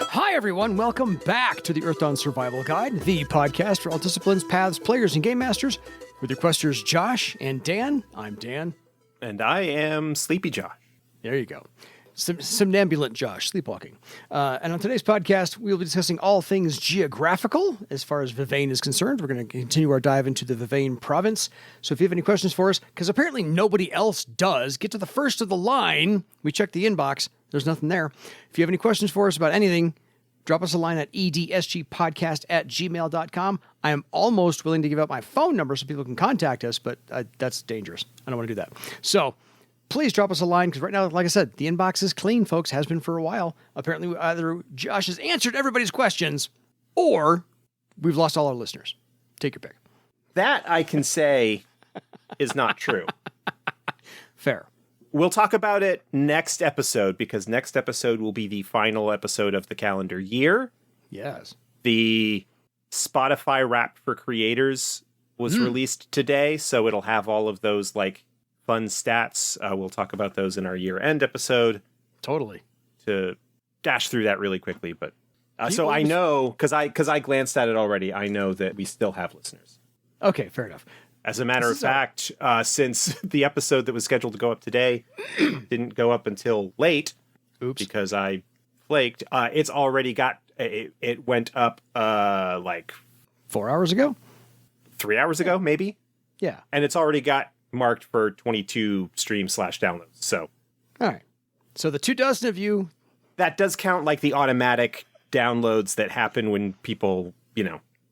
Hi, everyone. Welcome back to the Earthdawn Survival Guide, the podcast for all disciplines, paths, players, and game masters. With your questers, Josh and Dan. I'm Dan. And I am Sleepy Josh. There you go. Somnambulant Josh, sleepwalking. And on today's podcast, we'll be discussing all things geographical as far as Vivane is concerned. We're going to continue our dive into the Vivane province. So if you have any questions for us, because apparently nobody else does, get to the first of the line. We checked the inbox. There's nothing there. If you have any questions for us about anything, drop us a line at edsgpodcast@gmail.com. I am almost willing to give out my phone number so people can contact us, but that's dangerous. I don't want to do that. So please drop us a line, because right now, like I said, the inbox is clean, folks. Has been for a while. Apparently, either Josh has answered everybody's questions, or we've lost all our listeners. Take your pick. That, I can say, is not true. Fair. We'll talk about it next episode, because next episode will be the final episode of the calendar year. Yes. The Spotify Wrapped for Creators was released today, so it'll have all of those, like, fun stats. We'll talk about those in our year-end episode. Totally. To dash through that really quickly, but so I know, because I glanced at it already, I know that we still have listeners. Okay, fair enough. As a matter of fact, since the episode that was scheduled to go up today didn't go up until late, because I flaked, it's already got, it went up like 4 hours ago? 3 hours ago, maybe? Yeah. And it's already got marked for 22 streams/downloads, so. All right. So the 24 of you. That does count like the automatic downloads that happen when people,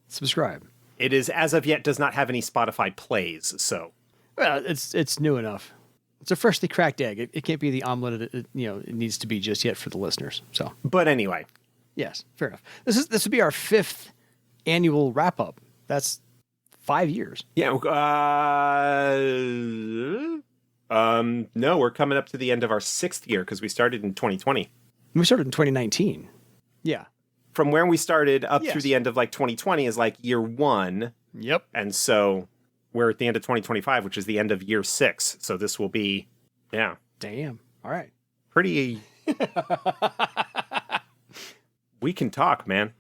subscribe. It is, as of yet, does not have any Spotify plays, so. Well, it's new enough. It's a freshly cracked egg. It can't be the omelet it needs to be just yet for the listeners. So, but anyway. Yes, fair enough. This would be our 5th annual wrap-up. That's 5 years. Yeah. No, we're coming up to the end of our 6th year, because we started in 2020. We started in 2019. Yeah. From where we started up through the end of like 2020 is like year 1. Yep. And so we're at the end of 2025, which is the end of year 6. So this will be, yeah. Damn. All right. Pretty. We can talk, man.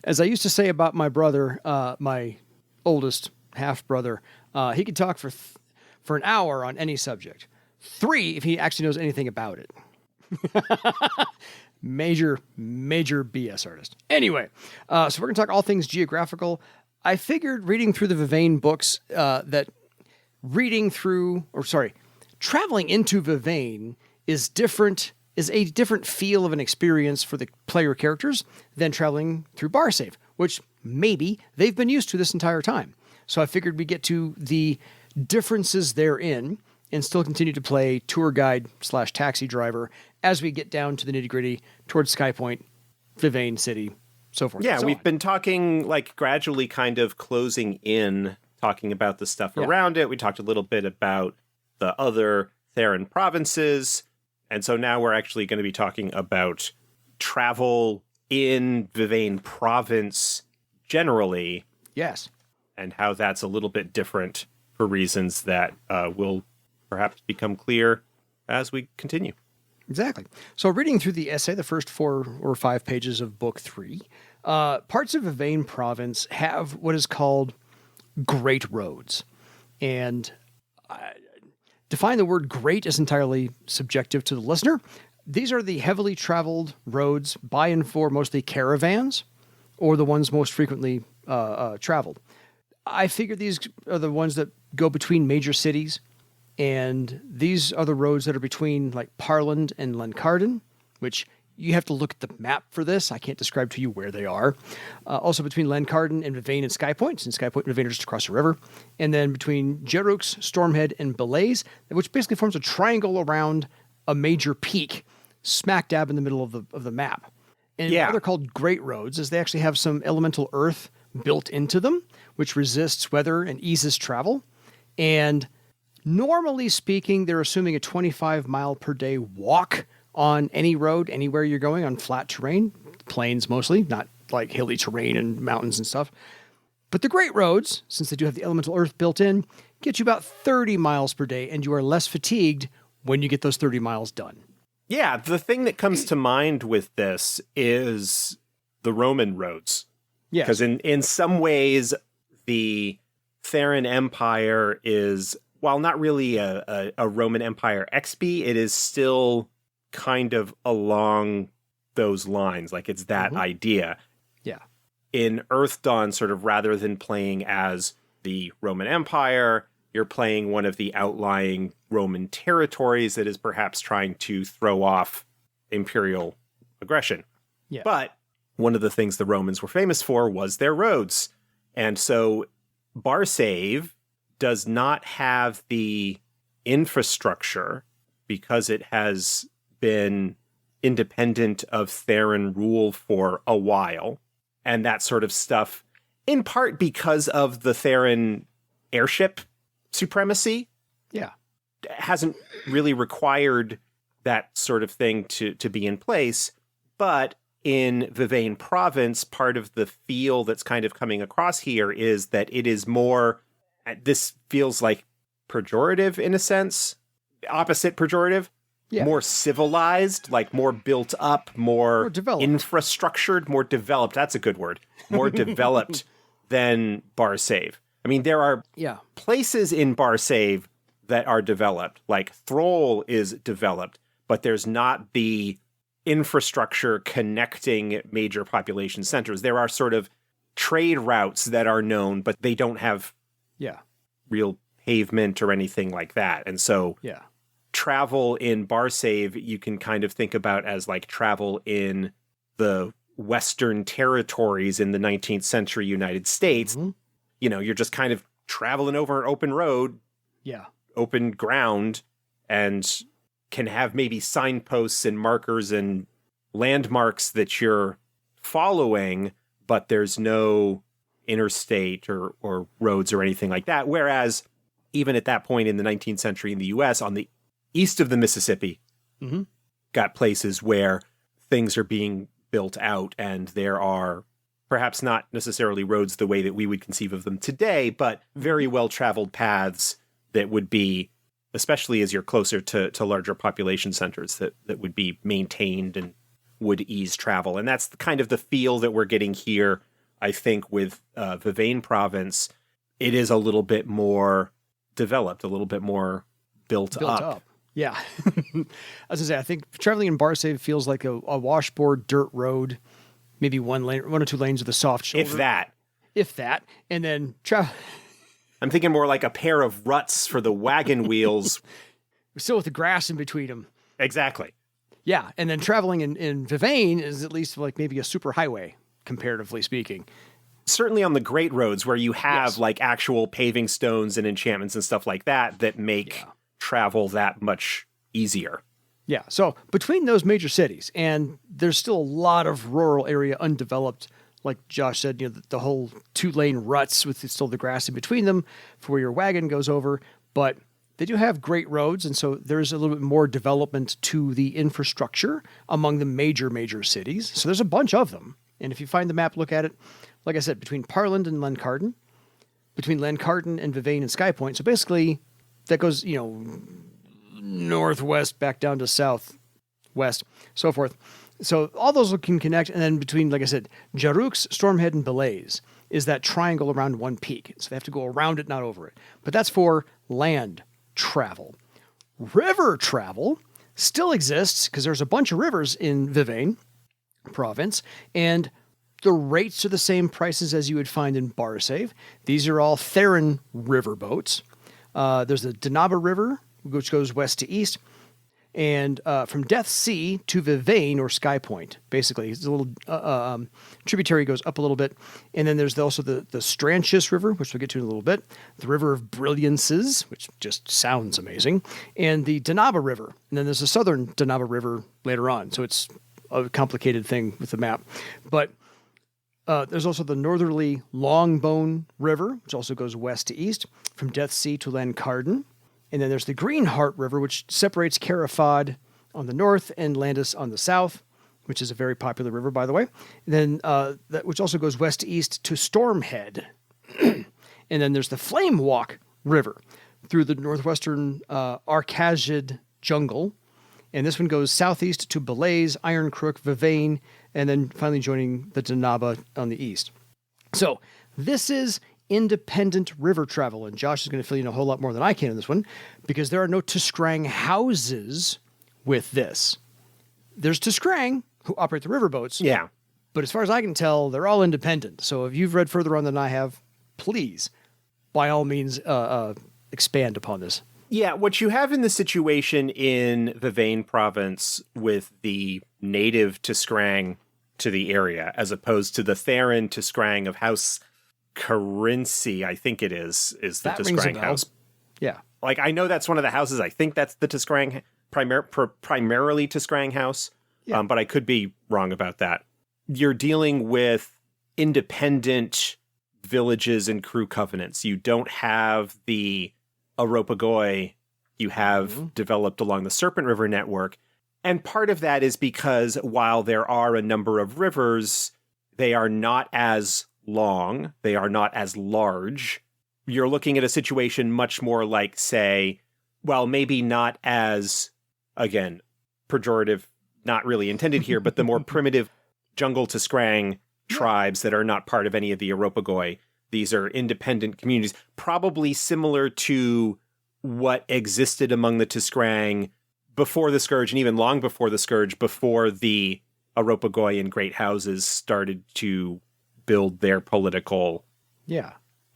As I used to say about my brother, my oldest half brother, he could talk for an hour on any subject. 3 if he actually knows anything about it. Major BS artist. Anyway, so we're going to talk all things geographical. I figured reading through the Vivane books traveling into Vivane is a different feel of an experience for the player characters than traveling through Barsaive, which maybe they've been used to this entire time. So I figured we'd get to the differences therein and still continue to play tour guide / taxi driver as we get down to the nitty gritty towards Skypoint, Vivane City, so forth. Yeah, and so we've on. been talking, like, gradually kind of closing in, talking about the stuff around it. We talked a little bit about the other Theran provinces. And so now we're actually going to be talking about travel in Vivane province generally. Yes. And how that's a little bit different for reasons that will perhaps become clear as we continue. Exactly. So reading through the essay, the first 4 or 5 pages of book 3, parts of Vivane province have what is called great roads. And define the word great is entirely subjective to the listener. These are the heavily traveled roads by and for mostly caravans, or the ones most frequently traveled. I figure these are the ones that go between major cities, and these are the roads that are between like Parland and Lencarden, which you have to look at the map for this. I can't describe to you where they are. Also between Lencarden and Vivane and Skypoint, since Skypoint and Vivane are just across the river. And then between Jerux, Stormhead, and Belaze, which basically forms a triangle around a major peak smack dab in the middle of the map. And what they're called great roads is they actually have some elemental earth built into them, which resists weather and eases travel. And normally speaking, they're assuming a 25 mile per day walk on any road, anywhere you're going on flat terrain, plains mostly, not like hilly terrain and mountains and stuff. But the great roads, since they do have the elemental earth built in, get you about 30 miles per day, and you are less fatigued when you get those 30 miles done. Yeah, the thing that comes to mind with this is the Roman roads. Yes. Because in some ways, the Theran Empire is, while not really a Roman Empire XP, it is still kind of along those lines. Like, it's that idea. Yeah. In Earthdawn, sort of rather than playing as the Roman Empire, you're playing one of the outlying Roman territories that is perhaps trying to throw off imperial aggression. Yeah. But one of the things the Romans were famous for was their roads. And so Barsaive does not have the infrastructure because it has been independent of Theran rule for a while. And that sort of stuff, in part because of the Theran airship supremacy. Yeah. Hasn't really required that sort of thing to be in place. But in Vivane province, part of the feel that's kind of coming across here is that it is more, this feels like pejorative in a sense, opposite pejorative, more civilized, like more built up, more infrastructured, more developed. That's a good word. More developed than Barsaive. I mean, there are places in Barsaive that are developed, like Thrall is developed, but there's not the infrastructure connecting major population centers. There are sort of trade routes that are known, but they don't have real pavement or anything like that. And so travel in Barsaive, you can kind of think about as like travel in the Western territories in the 19th century United States. You know, you're just kind of traveling over an open road, open ground, and can have maybe signposts and markers and landmarks that you're following, but there's no interstate or roads or anything like that. Whereas even at that point in the 19th century in the US, on the east of the Mississippi, got places where things are being built out, and there are perhaps not necessarily roads the way that we would conceive of them today, but very well-traveled paths that would be, especially as you're closer to larger population centers, that would be maintained and would ease travel. And that's kind of the feel that we're getting here, I think, with Vivane province. It is a little bit more developed, a little bit more built up. Yeah. As I say, I think traveling in Barsaive feels like a washboard dirt road, maybe one or two lanes with a soft shoulder. If that. And then travel. I'm thinking more like a pair of ruts for the wagon wheels. Still with the grass in between them. Exactly. Yeah. And then traveling in Vivane is at least like maybe a super highway, comparatively speaking. Certainly on the great roads where you have like actual paving stones and enchantments and stuff like that make travel that much easier. Yeah. So between those major cities, and there's still a lot of rural area undeveloped, like Josh said, you know, the whole 2-lane ruts with still the grass in between them for where your wagon goes over. But they do have great roads, and so there's a little bit more development to the infrastructure among the major cities. So there's a bunch of them. And if you find the map, look at it. Like I said, between Parland and Lencarden, between Lencarden and Vivane and Skypoint. So basically, that goes, you know, northwest back down to southwest, so forth. So all those can connect, and then between, like I said, Jarux, Stormhead, and Belaze is that triangle around one peak. So they have to go around it, not over it. But that's for land travel. River travel still exists because there's a bunch of rivers in Vivane province, and the rates are the same prices as you would find in Barsaive. These are all Theran riverboats. There's the Danaba River, which goes west to east, and from Death Sea to Vivane or Skypoint, basically. It's a little tributary goes up a little bit. And then there's also the Strantius River, which we'll get to in a little bit, the River of Brilliances, which just sounds amazing, and the Danaba River. And then there's the southern Danaba River later on, so it's a complicated thing with the map. But there's also the northerly Longbone River, which also goes west to east, from Death Sea to Lencarden. And then there's the Greenheart River, which separates Carafad on the north and Landis on the south, which is a very popular river, by the way. And then which also goes west to east to Stormhead. And then there's the Flame Walk River through the northwestern Arcazid jungle. And this one goes southeast to Belaise, Iron Crook, Vivane, and then finally joining the Danaba on the east. So this is independent river travel. And Josh is going to fill you in a whole lot more than I can in this one, because there are no Tiskrang houses with this. There's Tiskrang, who operate the riverboats. Yeah. But as far as I can tell, they're all independent. So if you've read further on than I have, please, by all means, expand upon this. Yeah, what you have in the situation in Vivane province with the native Tiskrang to the area, as opposed to the Theran Tiskrang of House Carinci, I think it is the Tiskrang house. Yeah. Like, I know that's one of the houses. I think that's the Tiskrang, primarily Tiskrang house, Yeah. but I could be wrong about that. You're dealing with independent villages and crew covenants. You don't have the aropagoi you have developed along the Serpent River network. And part of that is because while there are a number of rivers, they are not as long, they are not as large. You're looking at a situation much more like, say, well, maybe not as, again, pejorative, not really intended here, but the more primitive jungle Tiskrang tribes that are not part of any of the aropagoi. These are independent communities, probably similar to what existed among the Tiskrang before the Scourge, and even long before the Scourge, before the aropagoi and great houses started to build their political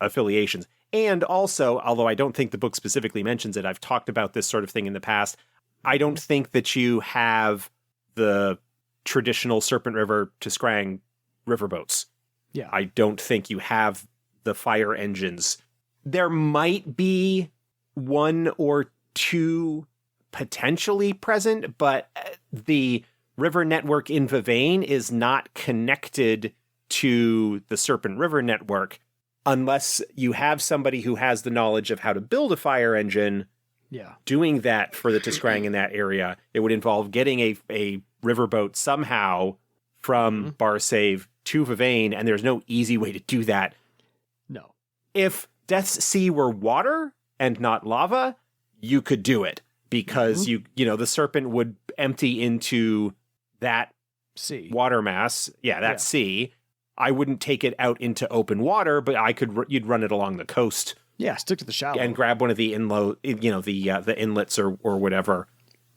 affiliations. And also, although I don't think the book specifically mentions it, I've talked about this sort of thing in the past, I don't think that you have the traditional Serpent River Tiskrang riverboats. Yeah. I don't think you have the fire engines. There might be one or two potentially present, but the river network in Vivane is not connected to the Serpent River network unless you have somebody who has the knowledge of how to build a fire engine. Yeah. Doing that for the Tiskrang in that area, it would involve getting a riverboat somehow from Barsaive to Vivane, and there's no easy way to do that. No. If Death's Sea were water and not lava, you could do it, because you know the serpent would empty into that sea water mass. Yeah, sea. I wouldn't take it out into open water, but you'd run it along the coast. Yeah, stick to the shallow. And grab one of the the inlets or whatever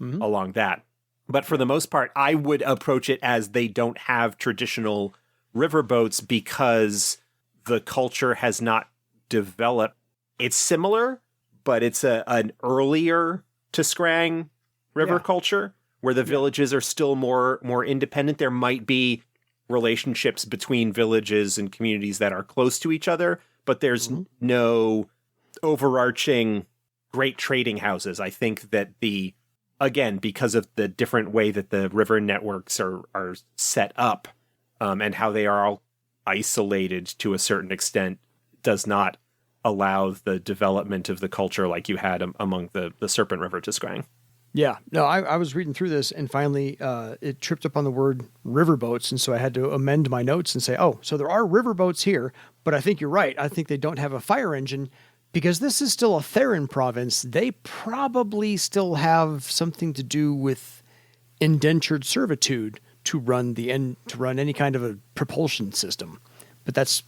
along that. But for the most part, I would approach it as they don't have traditional riverboats because the culture has not developed. It's similar, but it's an earlier Tiskrang river culture where the villages are still more independent. There might be relationships between villages and communities that are close to each other, but there's no overarching great trading houses. I think that because of the different way that the river networks are set up and how they are all isolated to a certain extent, does not allow the development of the culture like you had among the Serpent River Tiskrang. Yeah, no, I was reading through this and finally it tripped up on the word riverboats. And so I had to amend my notes and say, oh, so there are riverboats here, but I think you're right. I think they don't have a fire engine because this is still a Theran province. They probably still have something to do with indentured servitude to run any kind of a propulsion system. But that's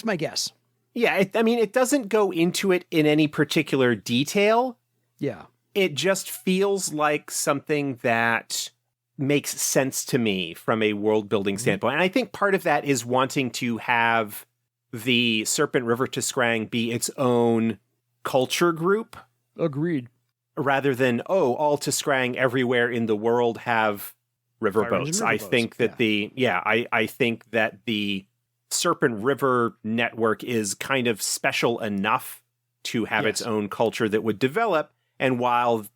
my guess. Yeah, it doesn't go into it in any particular detail. Yeah. It just feels like something that makes sense to me from a world-building standpoint. And I think part of that is wanting to have the Serpent River Tiskrang be its own culture group. Agreed. Rather than, all Tiskrang everywhere in the world have riverboats. I think that I think that the Serpent River network is kind of special enough to have its own culture that would develop. And while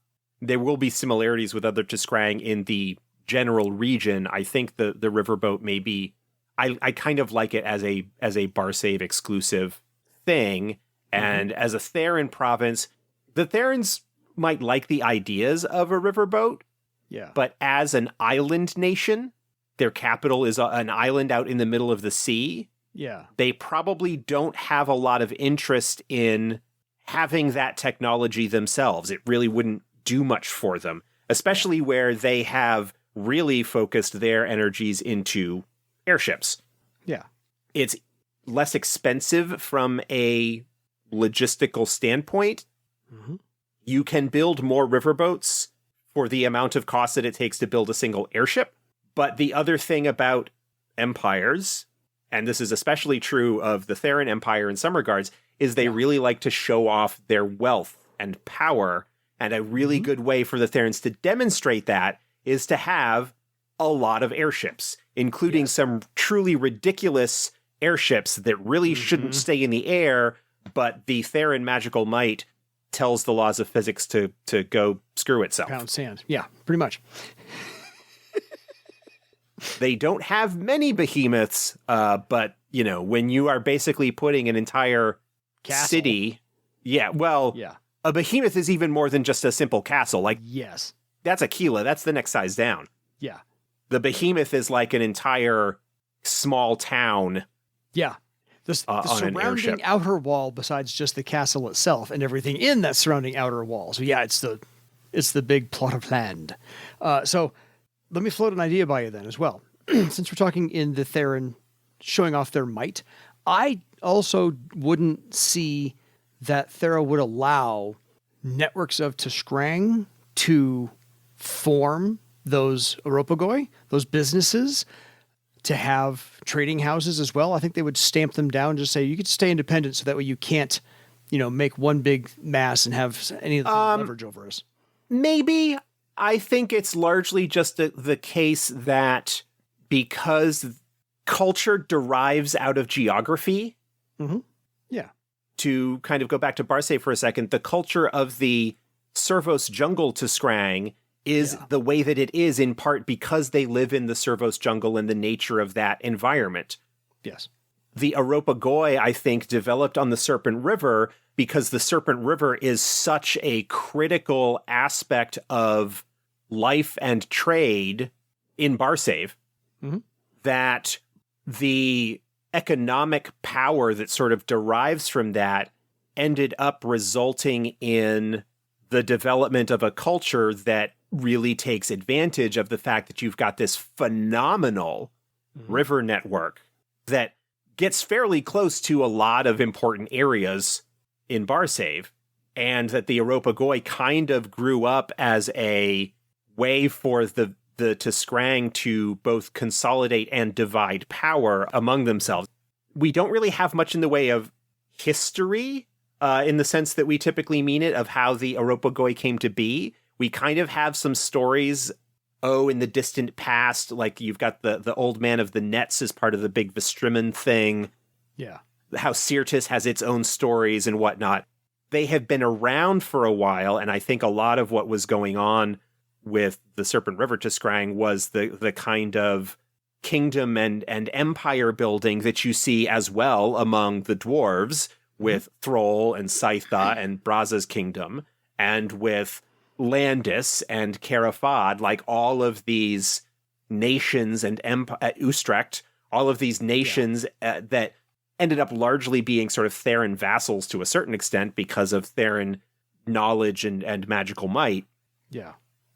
there will be similarities with other Tiskrang in the general region, I think the riverboat may be, I kind of like it as a Barsaive exclusive thing. And as a Theran province, the Therans might like the ideas of a riverboat. Yeah. But as an island nation, their capital is an island out in the middle of the sea. Yeah. They probably don't have a lot of interest in having that technology themselves. It really wouldn't do much for them, especially where they have really focused their energies into airships. Yeah. It's less expensive from a logistical standpoint. Mm-hmm. You can build more riverboats for the amount of cost that it takes to build a single airship. But the other thing about empires, and this is especially true of the Theran Empire in some regards, is they really like to show off their wealth and power. And a really good way for the Therans to demonstrate that is to have a lot of airships, including some truly ridiculous airships that really shouldn't stay in the air, but the Theran magical might tells the laws of physics to go screw itself. Pound sand. Yeah, pretty much. They don't have many behemoths, but, you know, when you are basically putting an entire city... Yeah, well, a behemoth is even more than just a simple castle. Like, yes, that's Aquila. That's the next size down. Yeah. The behemoth is like an entire small town. Yeah. The surrounding outer wall, besides just the castle itself and everything in that surrounding outer wall. So yeah, it's the big plot of land. So let me float an idea by you then as well. Since we're talking in the Theran showing off their might, I also wouldn't see that Thera would allow networks of Tiskrang to form those aropagoi, those businesses, to have trading houses as well. I think they would stamp them down and just say, you could stay independent so that way you can't, make one big mass and have any of the leverage over us. Maybe. I think it's largely just the case that because culture derives out of geography. Mm-hmm. Yeah. To kind of go back to Barsaive for a second, the culture of the Servos jungle Tiskrang is the way that it is in part because they live in the Servos jungle and the nature of that environment. Yes. The aropagoi, I think, developed on the Serpent River because the Serpent River is such a critical aspect of life and trade in Barsaive that the economic power that sort of derives from that ended up resulting in the development of a culture that really takes advantage of the fact that you've got this phenomenal river network that gets fairly close to a lot of important areas in Barsaive, and that the aropagoi kind of grew up as a way for the Tiskrang to both consolidate and divide power among themselves. We don't really have much in the way of history in the sense that we typically mean it, of how the aropagoi came to be. We kind of have some stories, in the distant past, like you've got the old man of the nets as part of the big Vestriman thing. Yeah. How Syrtis has its own stories and whatnot. They have been around for a while, and I think a lot of what was going on with the Serpent River Tiskrang was the kind of kingdom and empire building that you see as well among the dwarves, with Thrall and Scytha and Braza's kingdom, and with Landis and Carafad, like all of these nations and Utrecht, all of these nations that ended up largely being sort of Theran vassals to a certain extent because of Theran knowledge and magical might. Yeah.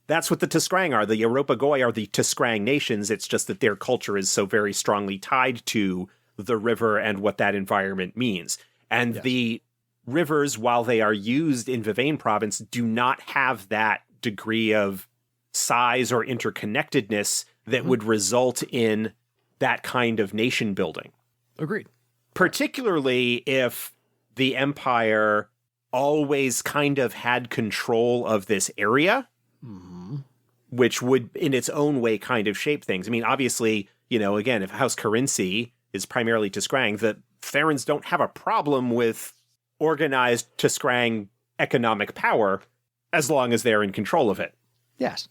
That's what the Tiskrang are. The aropagoi are the Tiskrang nations. It's just that their culture is so very strongly tied to the river and what that environment means. And the rivers, while they are used in Vivane province, do not have that degree of size or interconnectedness that would result in that kind of nation building. Agreed. Particularly if the Empire always kind of had control of this area, which would, in its own way, kind of shape things. I mean, obviously, again, if House Carinci is primarily Tiskrang, the Therans don't have a problem with organized Tiskrang economic power as long as they're in control of it. Yes.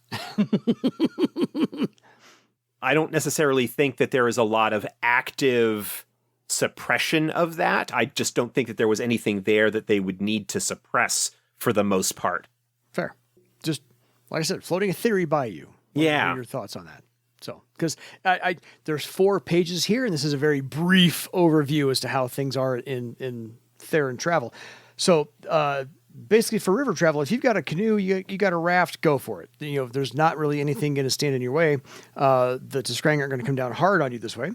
I don't necessarily think that there is a lot of active suppression of that. I just don't think that there was anything there that they would need to suppress for the most part. Fair. Just, like I said, floating a theory by you. What are your thoughts on that? So, because there's 4 pages here, and this is a very brief overview as to how things are in Theran travel. So basically, for river travel, if you've got a canoe, you got a raft, go for it. There's not really anything going to stand in your way. The Tiskrang aren't going to come down hard on you this way.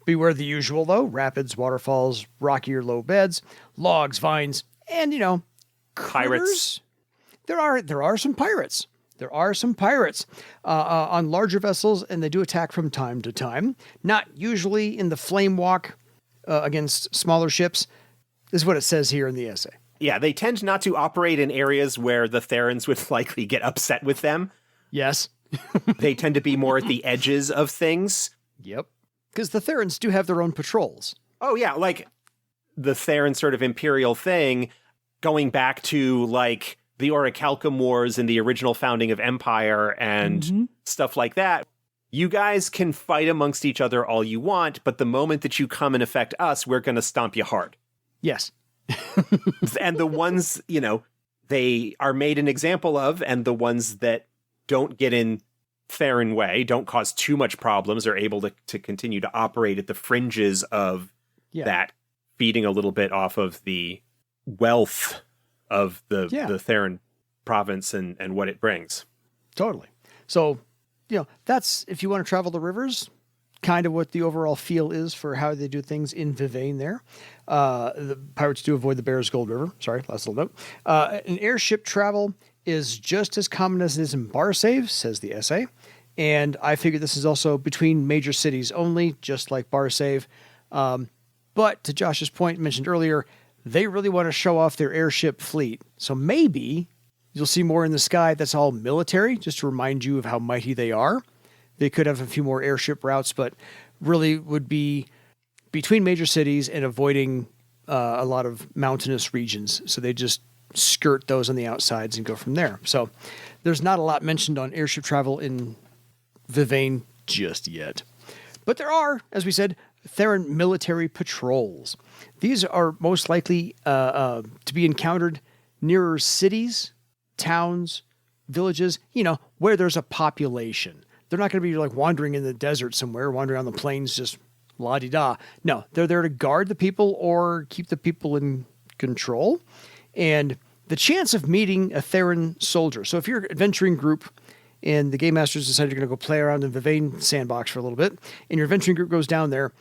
Beware the usual, though: rapids, waterfalls, rocky or low beds, logs, vines, and pirates. There are some pirates. There are some pirates on larger vessels, and they do attack from time to time. Not usually in the flame walk against smaller ships. This is what it says here in the essay. Yeah, they tend not to operate in areas where the Therans would likely get upset with them. Yes. They tend to be more at the edges of things. Yep. Because the Therans do have their own patrols. Oh, yeah, like the Theran sort of imperial thing, going back to, like, the Orichalcum Wars and the original founding of Empire and stuff like that. You guys can fight amongst each other all you want, but the moment that you come and affect us, we're going to stomp you hard. Yes. And the ones, they are made an example of, and the ones that don't get in Theran way, don't cause too much problems, are able to continue to operate at the fringes of that, feeding a little bit off of the wealth of the Theran province and what it brings. Totally. So, that's, if you want to travel the rivers, kind of what the overall feel is for how they do things in Vivane there. The pirates do avoid the Bear's Gold River. Sorry, last little note. An airship travel is just as common as it is in Barsaive, says the essay. And I figure this is also between major cities only, just like Barsaive. But to Josh's point mentioned earlier, they really want to show off their airship fleet. So maybe you'll see more in the sky that's all military, just to remind you of how mighty they are. They could have a few more airship routes, but really would be between major cities and avoiding a lot of mountainous regions. So they just skirt those on the outsides and go from there. So there's not a lot mentioned on airship travel in Vivane just yet. But there are, as we said, Theran military patrols. These are most likely to be encountered nearer cities, towns, villages, where there's a population. They're not going to be like wandering in the desert somewhere, wandering on the plains, just la-di-da. No, they're there to guard the people or keep the people in control. And the chance of meeting a Theran soldier. So if you're an adventuring group and the game masters decide you're going to go play around in Vivane sandbox for a little bit, and your adventuring group goes down there,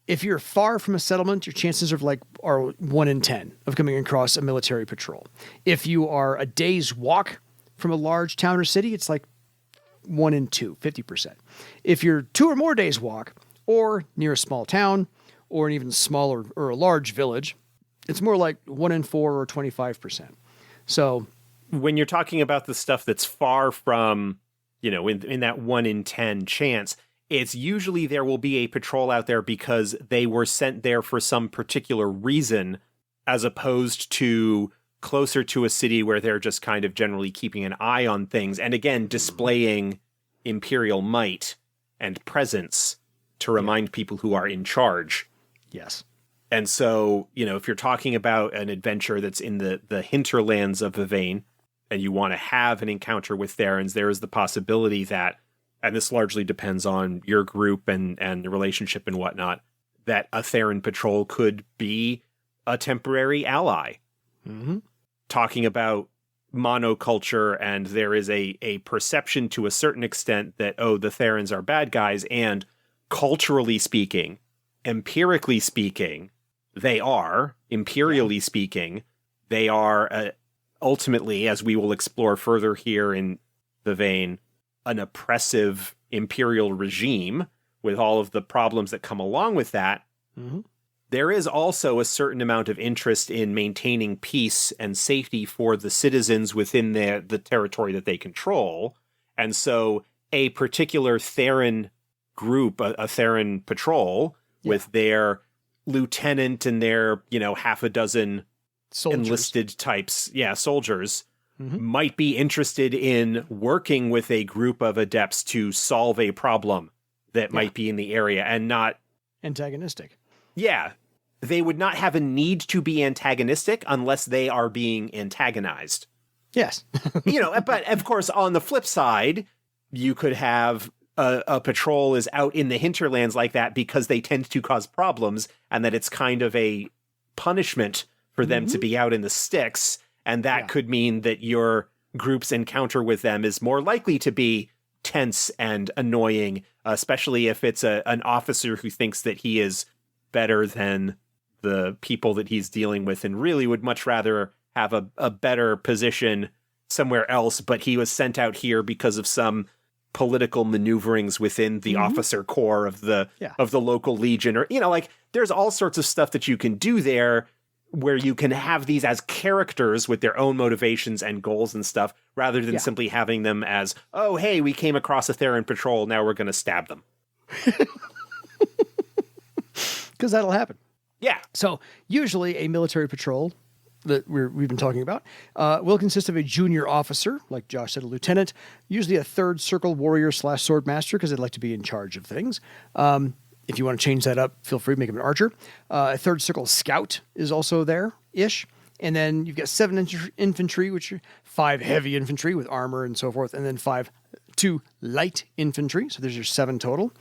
if you're far from a settlement, your chances are 1 in 10 of coming across a military patrol. If you are a day's walk from a large town or city, it's like 1 in 2, 50%. If you're 2 or more days walk, or near a small town, or an even smaller or a large village, it's more like 1 in 4 or 25%. So when you're talking about the stuff that's far from, in that 1 in 10 chance, it's usually there will be a patrol out there because they were sent there for some particular reason, as opposed to closer to a city where they're just kind of generally keeping an eye on things. And again, displaying imperial might and presence to remind people who are in charge. Yes. And so, if you're talking about an adventure that's in the hinterlands of Vivane, and you want to have an encounter with Therans, there is the possibility that, and this largely depends on your group and the relationship and whatnot, that a Theran patrol could be a temporary ally. Mm-hmm. Talking about monoculture, and there is a perception to a certain extent that, the Therans are bad guys, and culturally speaking, empirically speaking, they are, imperially speaking, they are ultimately, as we will explore further here in Vivane, an oppressive imperial regime with all of the problems that come along with that. Mm-hmm. There is also a certain amount of interest in maintaining peace and safety for the citizens within the territory that they control. And so a particular Theran group, a Theran patrol, with their lieutenant and their, half a dozen soldiers. Enlisted types, soldiers, might be interested in working with a group of adepts to solve a problem that might be in the area, and not antagonistic. Yeah, they would not have a need to be antagonistic unless they are being antagonized. Yes. But of course, on the flip side, you could have a patrol is out in the hinterlands like that because they tend to cause problems, and that it's kind of a punishment for them to be out in the sticks, and that could mean that your group's encounter with them is more likely to be tense and annoying, especially if it's an officer who thinks that he is better than the people that he's dealing with and really would much rather have a better position somewhere else, but he was sent out here because of some political maneuverings within the officer corps of the local legion, or like there's all sorts of stuff that you can do there where you can have these as characters with their own motivations and goals and stuff, rather than simply having them as, oh, hey, we came across a Theran patrol, now we're going to stab them. Because that'll happen. Yeah. So usually a military patrol that we've been talking about will consist of a junior officer, like Josh said, a lieutenant, usually a third circle warrior / sword master, because they'd like to be in charge of things. If you want to change that up, feel free to make him an archer. A third circle scout is also there-ish. And then you've got 7 infantry, which are 5 heavy infantry with armor and so forth, and then 2 light infantry. So there's your 7 total.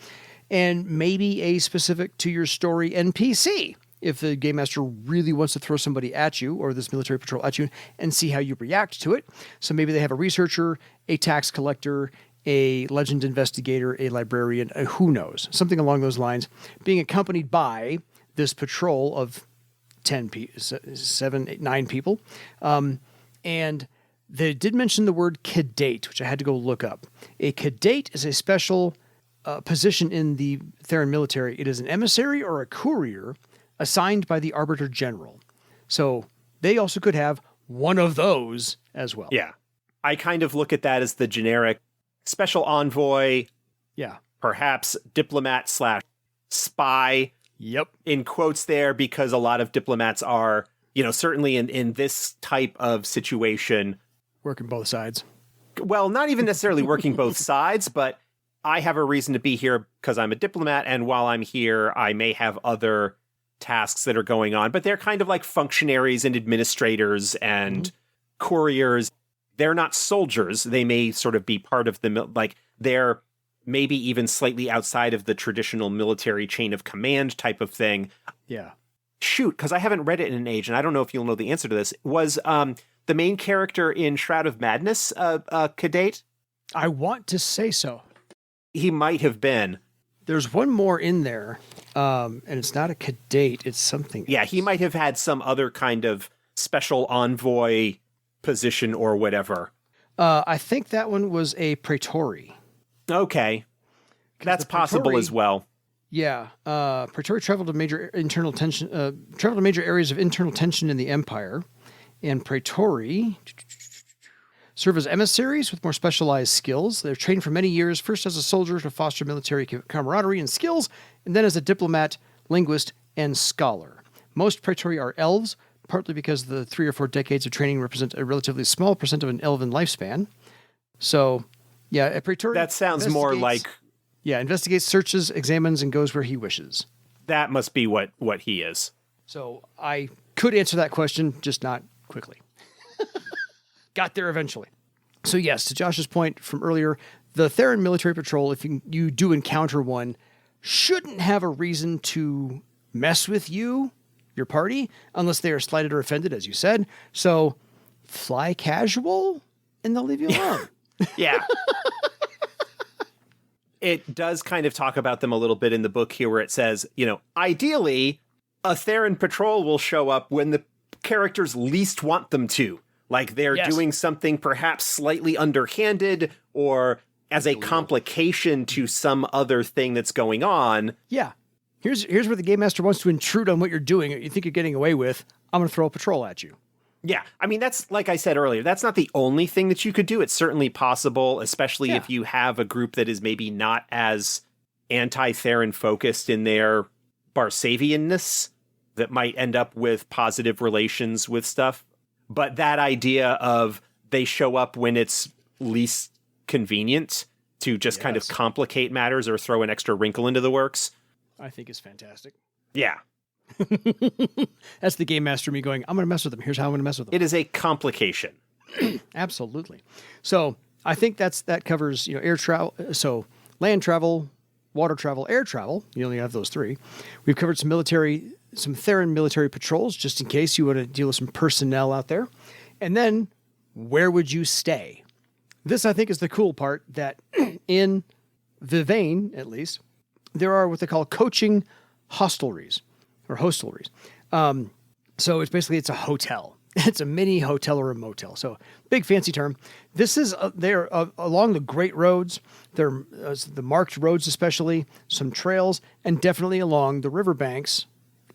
And maybe a specific to your story NPC, if the game master really wants to throw somebody at you, or this military patrol at you, and see how you react to it. So maybe they have a researcher, a tax collector, a legend investigator, a librarian, who knows, something along those lines, being accompanied by this patrol of 9 people. And they did mention the word Kedate, which I had to go look up. A Kedate is a special position in the Theran military. It is an emissary or a courier assigned by the Arbiter General. So they also could have one of those as well. Yeah. I kind of look at that as the generic special envoy. Yeah. Perhaps diplomat / spy. Yep. In quotes there, because a lot of diplomats are, certainly in this type of situation. Working both sides. Well, not even necessarily working both sides, but I have a reason to be here because I'm a diplomat, and while I'm here, I may have other tasks that are going on, but they're kind of like functionaries and administrators and couriers. They're not soldiers. They may sort of be part of they're maybe even slightly outside of the traditional military chain of command type of thing. Yeah. Shoot, because I haven't read it in an age, and I don't know if you'll know the answer to this. Was the main character in Shroud of Madness Kedate? I want to say so. He might have been. There's one more in there, and it's not a Kedate, it's something else. He might have had some other kind of special envoy position or whatever. I think that one was a Praetori. Okay. That's possible as well. Yeah. Praetori traveled to major areas of internal tension in the Empire, and Praetori serve as emissaries with more specialized skills. They're trained for many years, first as a soldier to foster military camaraderie and skills, and then as a diplomat, linguist, and scholar. Most Praetori are elves, partly because the 3 or 4 decades of training represent a relatively small percent of an elven lifespan. So, yeah, a Praetori... That sounds more like... Yeah, investigates, searches, examines, and goes where he wishes. That must be what he is. So I could answer that question, just not quickly. Got there eventually. So yes, to Josh's point from earlier, the Theran military patrol, if you do encounter one, shouldn't have a reason to mess with your party, unless they are slighted or offended, as you said. So fly casual, and they'll leave you alone. Yeah. It does kind of talk about them a little bit in the book here, where it says, ideally, a Theran patrol will show up when the characters least want them to. Like they're doing something perhaps slightly underhanded or as a complication to some other thing that's going on. Yeah. Here's where the game master wants to intrude on what you're doing, you think you're getting away with. I'm going to throw a patrol at you. Yeah. I mean, that's, like I said earlier, that's not the only thing that you could do. It's certainly possible, especially if you have a group that is maybe not as anti-Theran focused in their Barsaivianness, that might end up with positive relations with stuff. But that idea of they show up when it's least convenient to just kind of complicate matters or throw an extra wrinkle into the works, I think is fantastic. Yeah. That's the game master me going, I'm going to mess with them. Here's how I'm going to mess with them. It is a complication. Absolutely. So I think that covers, air travel. So land travel, water travel, air travel. You only have those three. We've covered some Theran military patrols, just in case you want to deal with some personnel out there. And then, where would you stay? This, I think, is the cool part, that in Vivane, at least, there are what they call coaching hostelries, or hostelries. So it's a hotel. It's a mini hotel or a motel. So big fancy term. This is they're along the great roads. They're the marked roads, especially some trails, and definitely along the riverbanks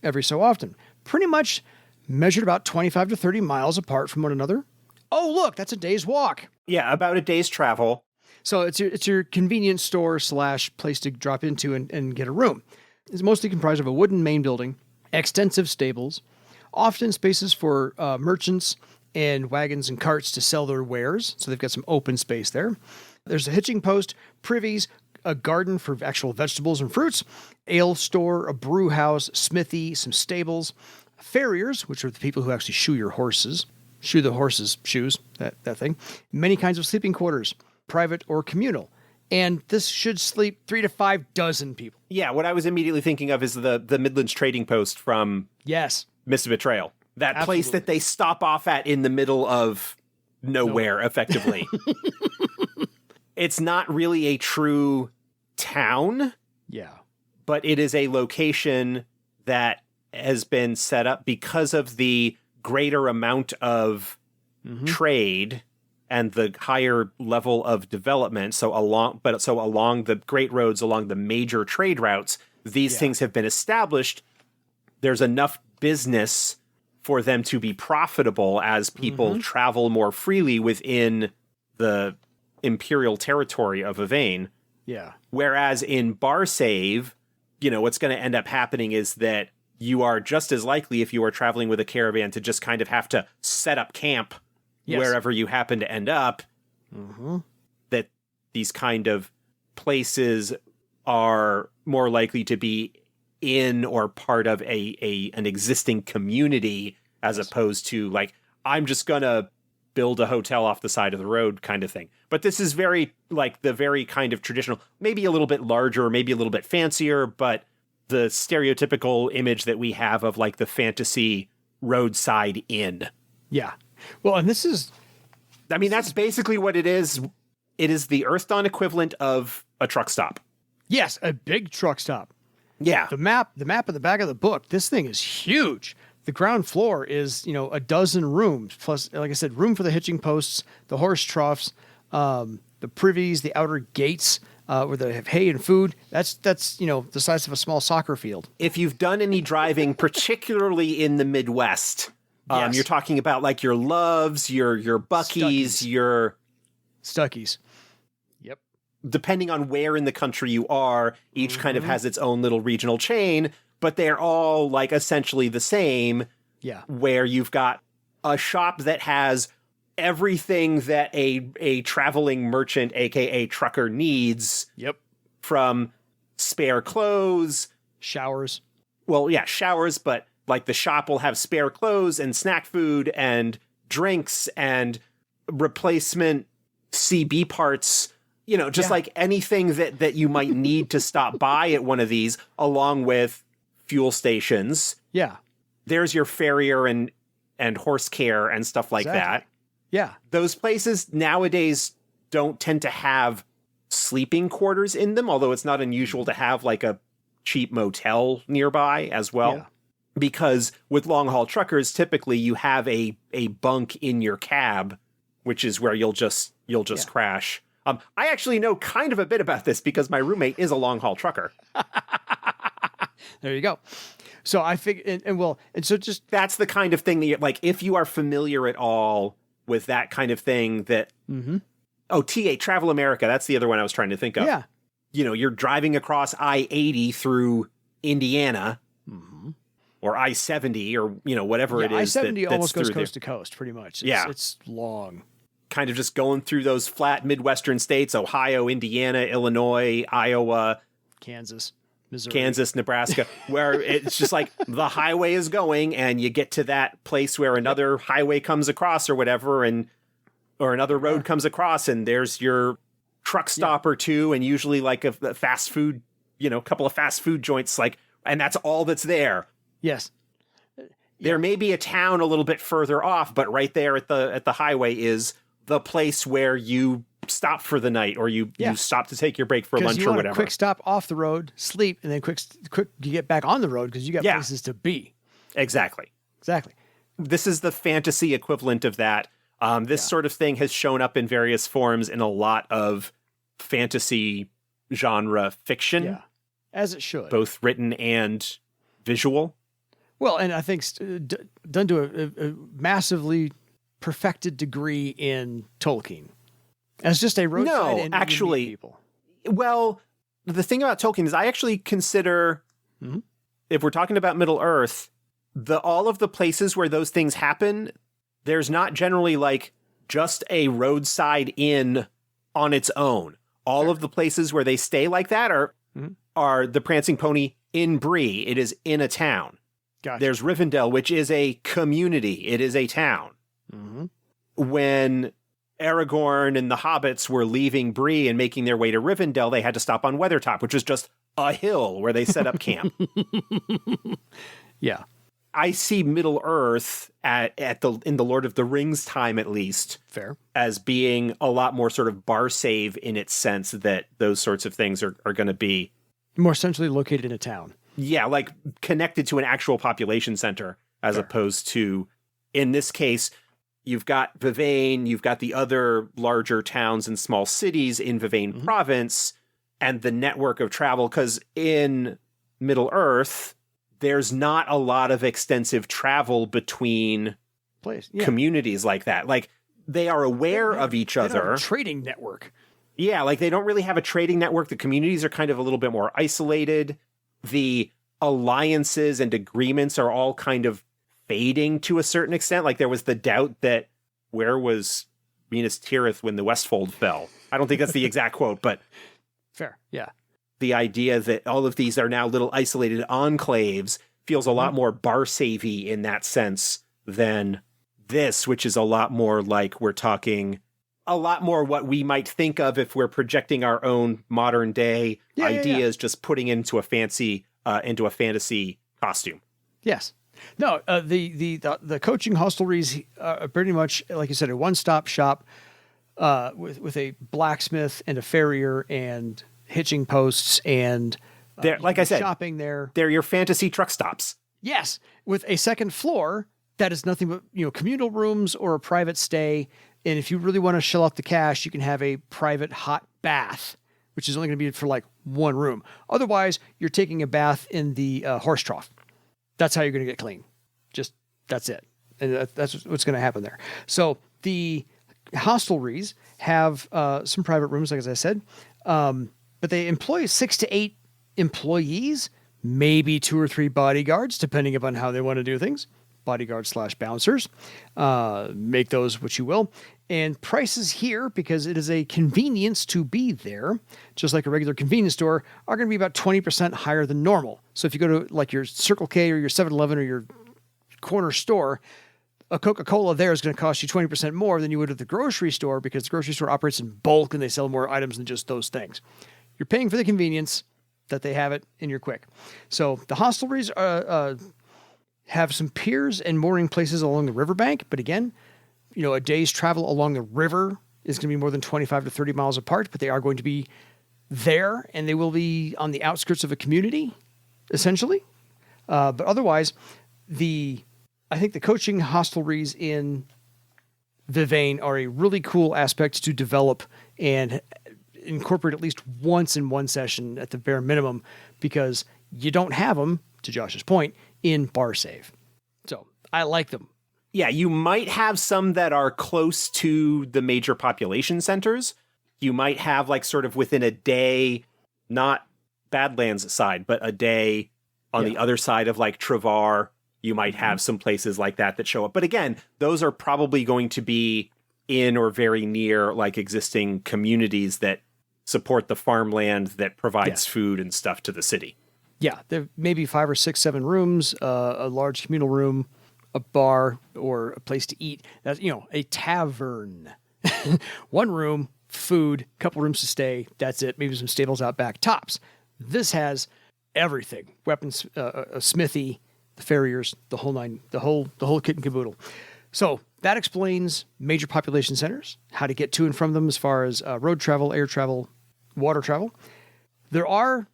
every so often. Pretty much measured about 25 to 30 miles apart from one another. Oh, look, that's a day's walk. Yeah, about a day's travel. So it's your convenience store / place to drop into and get a room. It's mostly comprised of a wooden main building, extensive stables, often spaces for merchants and wagons and carts to sell their wares. So they've got some open space there. There's a hitching post, privies, a garden for actual vegetables and fruits, ale store, a brew house, smithy, some stables, farriers, which are the people who actually shoe the horses' shoes, that thing. Many kinds of sleeping quarters, private or communal. And this should sleep 3 to 5 dozen people. Yeah, what I was immediately thinking of is the Midlands Trading Post from Yes. Mist of Betrayal. That Absolutely. place that they stop off at in the middle of nowhere, effectively. It's not really a true town. Yeah. But it is a location that has been set up because of the greater amount of trade and the higher level of development. So along the great roads, along the major trade routes, these things have been established. There's enough business for them to be profitable as people travel more freely within the imperial territory of Vivane. Yeah. Whereas in Barsaive, what's going to end up happening is that you are just as likely, if you are traveling with a caravan, to just kind of have to set up camp wherever you happen to end up. That these kind of places are more likely to be in or part of an existing community, as opposed to like, I'm just going to build a hotel off the side of the road kind of thing. But this is very like the very kind of traditional, maybe a little bit larger, maybe a little bit fancier, but the stereotypical image that we have of like the fantasy roadside inn. Yeah. Well, and that's basically what it is. It is the Earthdawn equivalent of a truck stop. Yes, a big truck stop. Yeah. The map at the back of the book, this thing is huge. The ground floor is, a dozen rooms, plus, like I said, room for the hitching posts, the horse troughs, the privies, the outer gates, where they have hay and food. That's the size of a small soccer field. If you've done any driving, particularly in the Midwest, you're talking about like your Loves, your Buckies, your Stuckies. Yep. Depending on where in the country you are, each kind of has its own little regional chain, but they're all like essentially the same. Yeah. Where you've got a shop that has everything that a traveling merchant, aka trucker, needs. Yep. From spare clothes, showers. Well, yeah, showers, but like the shop will have spare clothes and snack food and drinks and replacement CB parts, like anything that you might need to stop by at one of these, along with fuel stations. Yeah. There's your farrier and horse care and stuff like that. Yeah. Those places nowadays don't tend to have sleeping quarters in them, although it's not unusual to have like a cheap motel nearby as well. Yeah. Because with long haul truckers, typically you have a bunk in your cab, which is where you'll just crash. I actually know kind of a bit about this because my roommate is a long haul trucker. There you go. So I figured, and so just that's the kind of thing that if you are familiar at all with that kind of thing that, TA, Travel America, that's the other one I was trying to think of. Yeah. You're driving across I-80 through Indiana, or I-70, or, whatever it is. I-70 almost goes coast to coast, pretty much. It's long. Kind of just going through those flat Midwestern states, Ohio, Indiana, Illinois, Iowa, Kansas, Missouri. Kansas, Nebraska, where it's just like the highway is going and you get to that place where another highway comes across or whatever, or another road comes across, and there's your truck stop or two, and usually like a fast food, couple of fast food joints, like, and that's all that's there. Yes. There may be a town a little bit further off, but right there at the highway is the place where you stop for the night, or you stop to take your break for lunch or whatever. A quick stop off the road, sleep, and then quick you get back on the road because you got places to be. Exactly. This is the fantasy equivalent of that. This sort of thing has shown up in various forms in a lot of fantasy genre fiction. Yeah, as it should. Both written and visual. Well, and I think done to a massively perfected degree in Tolkien. As just a roadside inn actually, people. Well, the thing about Tolkien is I actually consider, if we're talking about Middle Earth, all of the places where those things happen, there's not generally like just a roadside inn on its own. All of the places where they stay like that are the Prancing Pony in Bree. It is in a town. Gotcha. There's Rivendell, which is a community. It is a town. Mm-hmm. When Aragorn and the hobbits were leaving Bree and making their way to Rivendell, they had to stop on Weathertop, which is just a hill where they set up camp. Yeah. I see Middle Earth in the Lord of the Rings time, at least, fair, as being a lot more sort of Barsaive in its sense that those sorts of things are going to be more centrally located in a town. Yeah, like connected to an actual population center, as opposed to, in this case, you've got Vivane, you've got the other larger towns and small cities in Vivane province, and the network of travel, because in Middle Earth, there's not a lot of extensive travel between communities like that. Like, they are aware of each other. They don't have a trading network. Yeah, like they don't really have a trading network. The communities are kind of a little bit more isolated. The alliances and agreements are all kind of fading to a certain extent. Like there was the doubt that where was Minas Tirith when the Westfold fell? I don't think that's the exact quote, but fair. Yeah. The idea that all of these are now little isolated enclaves feels a lot more Barsaive in that sense than this, which is a lot more like we're talking a lot more what we might think of if we're projecting our own modern day ideas, just putting into a fantasy costume. Yes. No, the coaching hostelries are pretty much, like you said, a one-stop shop with a blacksmith and a farrier and hitching posts and like I said, shopping there. They're your fantasy truck stops. Yes, with a second floor that is nothing but communal rooms or a private stay. And if you really want to shell out the cash, you can have a private hot bath, which is only going to be for like one room. Otherwise, you're taking a bath in the horse trough. That's how you're going to get clean. That's it. And that's what's going to happen there. So the hostelries have some private rooms, like as I said, but they employ 6 to 8 employees, maybe 2 or 3 bodyguards, depending upon how they want to do things. Bodyguards / bouncers. Make those what you will. And prices here, because it is a convenience to be there, just like a regular convenience store, are going to be about 20% higher than normal. So if you go to like your Circle K or your 7-Eleven or your corner store, a Coca-Cola there is going to cost you 20% more than you would at the grocery store, because the grocery store operates in bulk and they sell more items than just those things. You're paying for the convenience that they have it and you're quick. So the hostelries have some piers and mooring places along the riverbank. But again, a day's travel along the river is going to be more than 25 to 30 miles apart, but they are going to be there and they will be on the outskirts of a community, essentially. But otherwise, I think the coaching hostelries in Vivane are a really cool aspect to develop and incorporate at least once in one session at the bare minimum, because you don't have them, to Josh's point, in Barsaive. So I like them. Yeah, you might have some that are close to the major population centers. You might have like sort of within a day, not Badlands side, but a day on the other side of like Travar. You might have some places like that show up. But again, those are probably going to be in or very near like existing communities that support the farmland that provides food and stuff to the city. Yeah, there may be 5 or 6, 7 rooms, a large communal room, a bar, or a place to eat. That's, a tavern. One room, food, couple rooms to stay. That's it. Maybe some stables out back. Tops. This has everything: weapons, a smithy, the farriers, the whole nine, the whole kit and caboodle. So that explains major population centers, how to get to and from them as far as road travel, air travel, water travel. There are,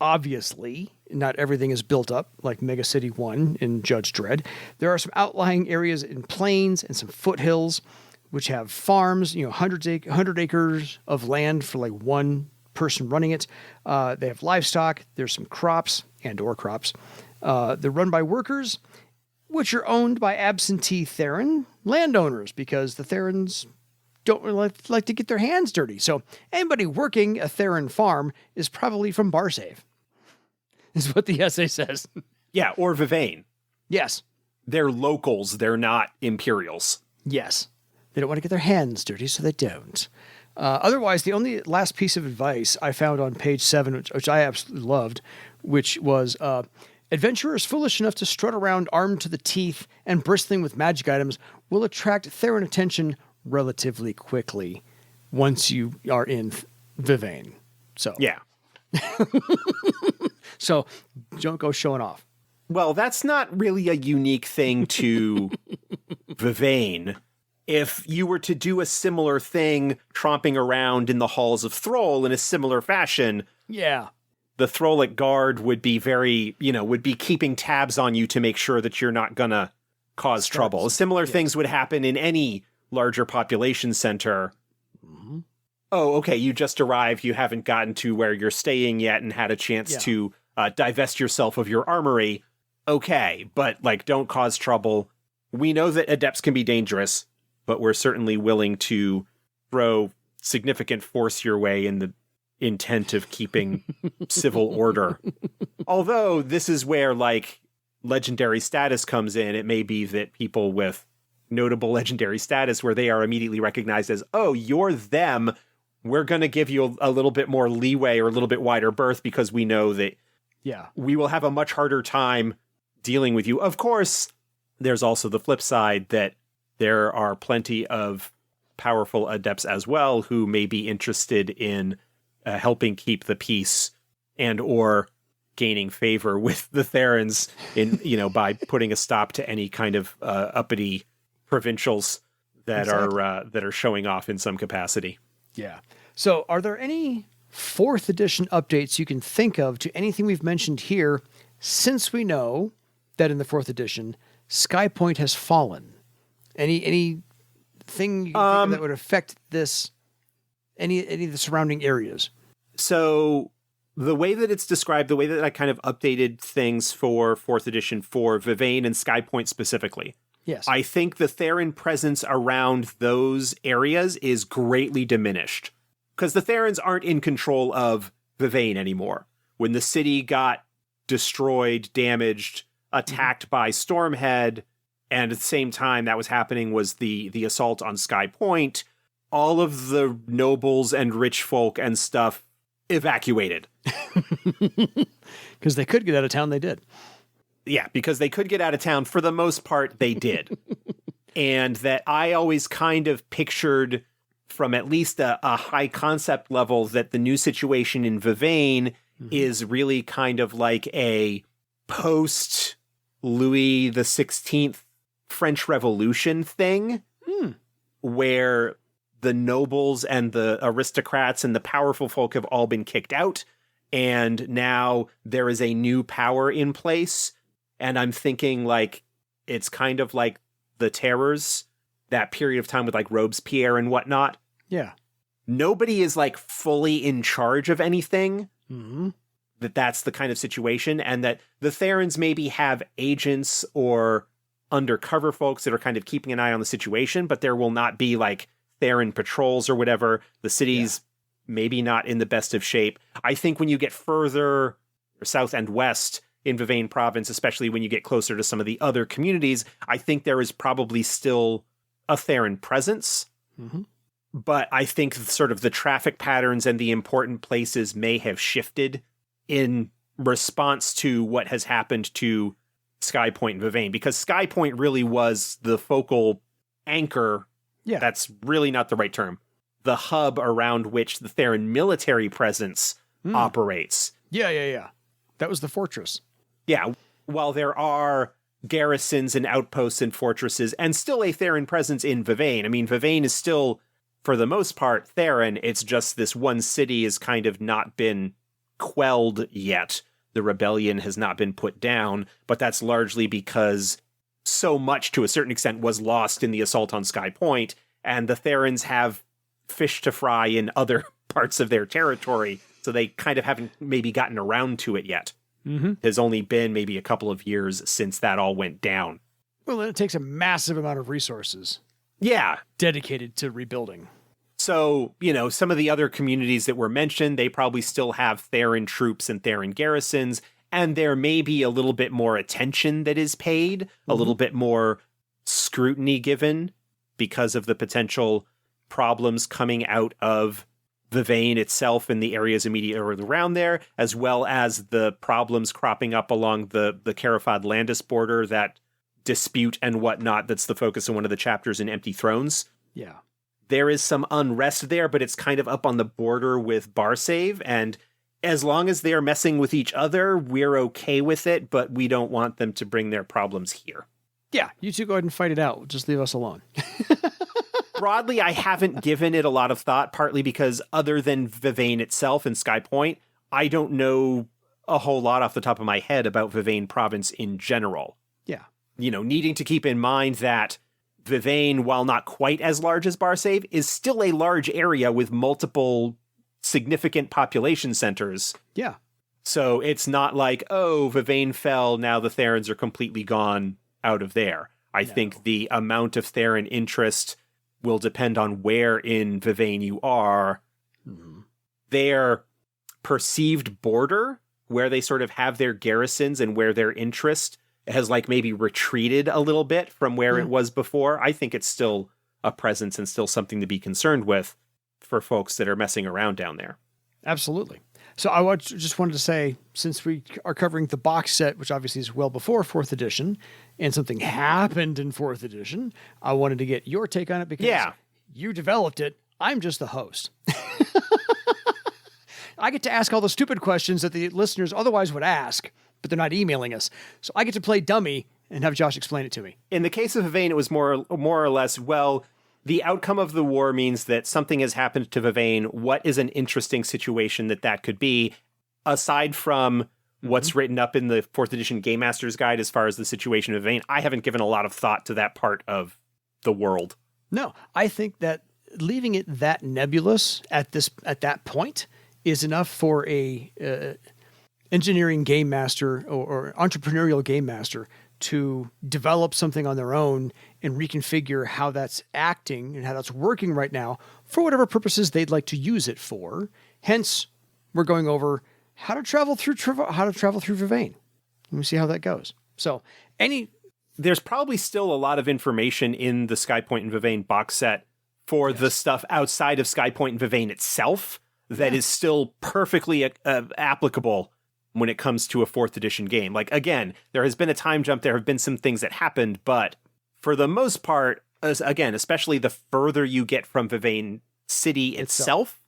obviously, not everything is built up like Mega City 1 in Judge Dredd. There are some outlying areas in plains and some foothills, which have farms, 100 acres of land for like one person running it. They have livestock. There's some crops or crops. They're run by workers, which are owned by absentee Theran landowners, because the Therans don't really like to get their hands dirty. So anybody working a Theran farm is probably from Barsaive, is what the essay says. Yeah, or Vivane. Yes. They're locals. They're not Imperials. Yes. They don't want to get their hands dirty, so they don't. Otherwise, the only last piece of advice I found on page 7, which I absolutely loved, which was adventurers foolish enough to strut around armed to the teeth and bristling with magic items will attract Theran attention relatively quickly once you are in Vivane. So yeah. So don't go showing off. Well, that's not really a unique thing to Vivane. If you were to do a similar thing tromping around in the halls of Thrall in a similar fashion, yeah, the Thrallic Guard would be would be keeping tabs on you to make sure that you're not gonna cause trouble. Similar things would happen in any larger population center. Mm-hmm. Oh, okay, you just arrived, you haven't gotten to where you're staying yet and had a chance to divest yourself of your armory. Okay, but don't cause trouble. We know that adepts can be dangerous, but we're certainly willing to throw significant force your way in the intent of keeping civil order. Although this is where legendary status comes in. It may be that people with notable legendary status, where they are immediately recognized as, oh, you're them, we're going to give you a little bit more leeway or a little bit wider berth because we know that we will have a much harder time dealing with you. Of course, there's also the flip side that there are plenty of powerful adepts as well who may be interested in helping keep the peace and or gaining favor with the Therans in by putting a stop to any kind of uppity provincials that are showing off in some capacity. Yeah. So are there any 4th edition updates you can think of to anything we've mentioned here, since we know that in the 4th edition, Sky Point has fallen? Any thing you can think of that would affect this, any of the surrounding areas? So the way that it's described, the way that I kind of updated things for 4th edition for Vivane and Sky Point specifically. Yes. I think the Theran presence around those areas is greatly diminished because the Therans aren't in control of Vivane anymore. When the city got destroyed, damaged, attacked by Stormhead, and at the same time that was happening was the assault on Sky Point, all of the nobles and rich folk and stuff evacuated. Because they could get out of town, they did. Yeah, because they could get out of town. For the most part, they did. And that I always kind of pictured from at least a high concept level that the new situation in Vivane is really kind of like a post Louis the 16th French Revolution thing, where the nobles and the aristocrats and the powerful folk have all been kicked out. And now there is a new power in place. And I'm thinking it's kind of like the Terrors, that period of time with Robespierre and whatnot. Yeah. Nobody is fully in charge of anything. Mm-hmm. That's the kind of situation. And that the Therans maybe have agents or undercover folks that are kind of keeping an eye on the situation, but there will not be Theran patrols or whatever. The city's maybe not in the best of shape. I think when you get further south and west in Vivane province, especially when you get closer to some of the other communities, I think there is probably still a Theran presence. Mm-hmm. But I think sort of the traffic patterns and the important places may have shifted in response to what has happened to Sky Point and Vivane, because Sky Point really was the focal anchor. Yeah. That's really not the right term. the hub around which the Theran military presence operates. Yeah. That was the fortress. Yeah, while there are garrisons and outposts and fortresses, and still a Theran presence in Vivane. I mean, Vivane is still, for the most part, Theran. It's just this one city has kind of not been quelled yet. The rebellion has not been put down, but that's largely because so much, to a certain extent, was lost in the assault on Sky Point, and the Therans have fish to fry in other parts of their territory, so they kind of haven't maybe gotten around to it yet. It has only been maybe a couple of years since that all went down. Well, then it takes a massive amount of resources. Yeah. Dedicated to rebuilding. So, some of the other communities that were mentioned, they probably still have Theran troops and Theran garrisons, and there may be a little bit more attention that is paid, a little bit more scrutiny given because of the potential problems coming out of Vivane itself and the areas immediately around there, as well as the problems cropping up along the Carafad-Landis border, that dispute and whatnot that's the focus of one of the chapters in Empty Thrones. Yeah. There is some unrest there, but it's kind of up on the border with Barsaive, and as long as they're messing with each other, we're okay with it, but we don't want them to bring their problems here. Yeah, you two go ahead and fight it out. Just leave us alone. Broadly, I haven't given it a lot of thought, partly because other than Vivane itself and Sky Point, I don't know a whole lot off the top of my head about Vivane province in general. Yeah. Needing to keep in mind that Vivane, while not quite as large as Barsaive, is still a large area with multiple significant population centers. Yeah. So it's not like, oh, Vivane fell, now the Therans are completely gone out of there. I think the amount of Theran interest will depend on where in Vivane you are. Their perceived border, where they sort of have their garrisons and where their interest has maybe retreated a little bit from where it was before. I think it's still a presence and still something to be concerned with for folks that are messing around down there. Absolutely. So I just wanted to say, since we are covering the box set, which obviously is well before 4th edition, and something happened in 4th edition, I wanted to get your take on it because you developed it. I'm just the host. I get to ask all the stupid questions that the listeners otherwise would ask, but they're not emailing us. So I get to play dummy and have Josh explain it to me. In the case of Vivane, it was more or less, the outcome of the war means that something has happened to Vivane. What is an interesting situation that could be, aside from what's written up in the 4th edition Game Master's Guide as far as the situation of Vivane? I haven't given a lot of thought to that part of the world. No, I think that leaving it that nebulous at that point is enough for a engineering game master or entrepreneurial game master to develop something on their own and reconfigure how that's acting and how that's working right now for whatever purposes they'd like to use it for. Hence, we're going over how to travel through Vivane. Let me see how that goes. So, there's probably still a lot of information in the Sky Point and Vivane box set for the stuff outside of Sky Point and Vivane itself that is still perfectly applicable when it comes to a 4th edition game. Again, there has been a time jump. There have been some things that happened, but for the most part, especially the further you get from Vivane City itself,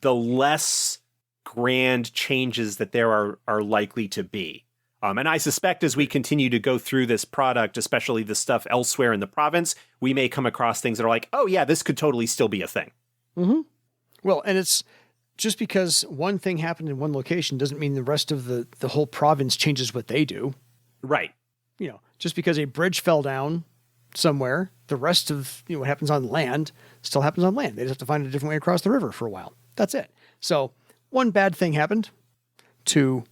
the less grand changes that there are likely to be. And I suspect as we continue to go through this product, especially the stuff elsewhere in the province, we may come across things that are like, oh yeah, this could totally still be a thing. Mm-hmm. Well, and it's just because one thing happened in one location doesn't mean the rest of the whole province changes what they do. Right. Just because a bridge fell down somewhere, the rest of what happens on land still happens on land. They just have to find a different way across the river for a while. That's it. So one bad thing happened to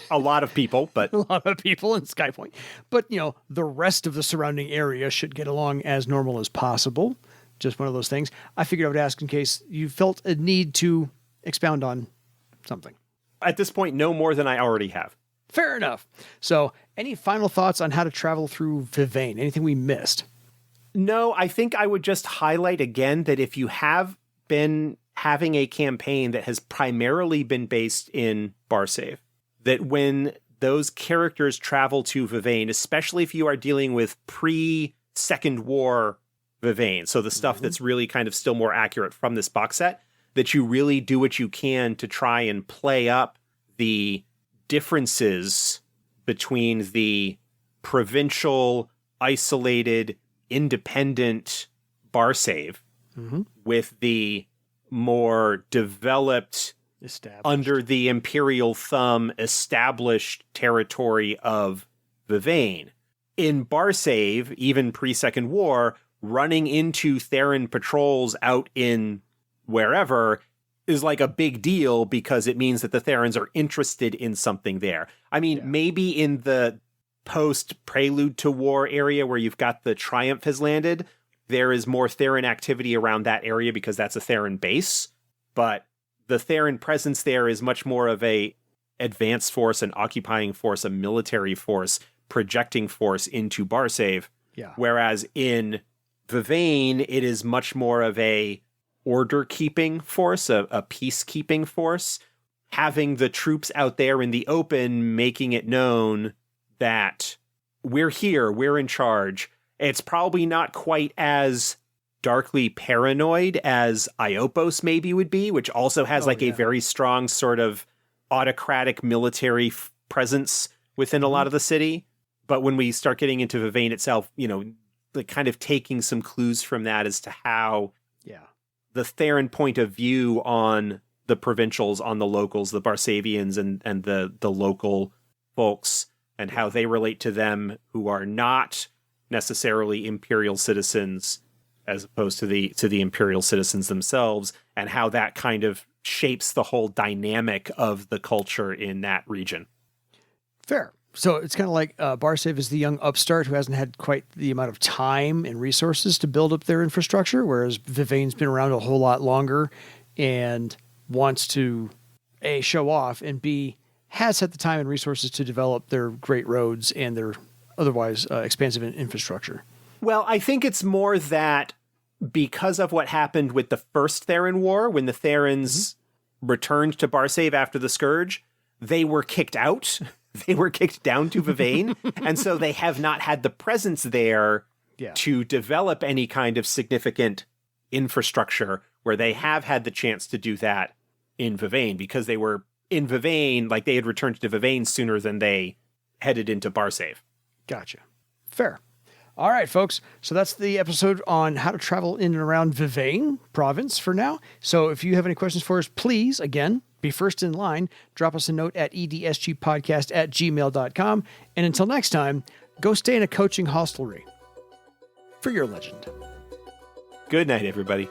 a lot of people, but a lot of people in Sky Point. But the rest of the surrounding area should get along as normal as possible. Just one of those things. I figured I would ask in case you felt a need to expound on something. At this point, no more than I already have. Fair enough. So, any final thoughts on how to travel through Vivane? Anything we missed? No, I think I would just highlight again that if you have been having a campaign that has primarily been based in Barsaive, that when those characters travel to Vivane, especially if you are dealing with pre-Second War Vivane. So the stuff that's really kind of still more accurate from this box set, that you really do what you can to try and play up the differences between the provincial, isolated, independent Barsaive with the more developed, under the imperial thumb, established territory of Vivane. In Barsaive, even pre-Second War, running into Theran patrols out in wherever is like a big deal because it means that the Therans are interested in something there. I mean, maybe in the post-prelude to war area where you've got the Triumph has landed, there is more Theran activity around that area because that's a Theran base. But the Theran presence there is much more of a advanced force, an occupying force, a military force, projecting force into Barsaive. Yeah. Whereas in Vivane, it is much more of a order-keeping force, a peacekeeping force, having the troops out there in the open, making it known that we're here, we're in charge. It's probably not quite as darkly paranoid as Iopos maybe would be, which also has a very strong sort of autocratic military presence within a lot of the city. But when we start getting into Vivane itself, kind of taking some clues from that as to how the Theran point of view on the provincials, on the locals, the Barsaivians and the local folks, and how they relate to them who are not necessarily imperial citizens as opposed to the imperial citizens themselves, and how that kind of shapes the whole dynamic of the culture in that region. Fair. So it's kind of like Barsaive is the young upstart who hasn't had quite the amount of time and resources to build up their infrastructure, whereas Vivane's been around a whole lot longer and wants to, A, show off, and B, has had the time and resources to develop their great roads and their otherwise expansive infrastructure. Well, I think it's more that because of what happened with the first Theran War, when the Therans returned to Barsaive after the Scourge, they were kicked out. They were kicked down to Vivane, and so they have not had the presence there to develop any kind of significant infrastructure where they have had the chance to do that in Vivane, because they were in Vivane, like they had returned to Vivane sooner than they headed into Barsaive. Gotcha. Fair. All right, folks. So that's the episode on how to travel in and around Vivane province for now. So if you have any questions for us, please, again, be first in line. Drop us a note at edsgpodcast@gmail.com. And until next time, go stay in a coaching hostelry for your legend. Good night, everybody.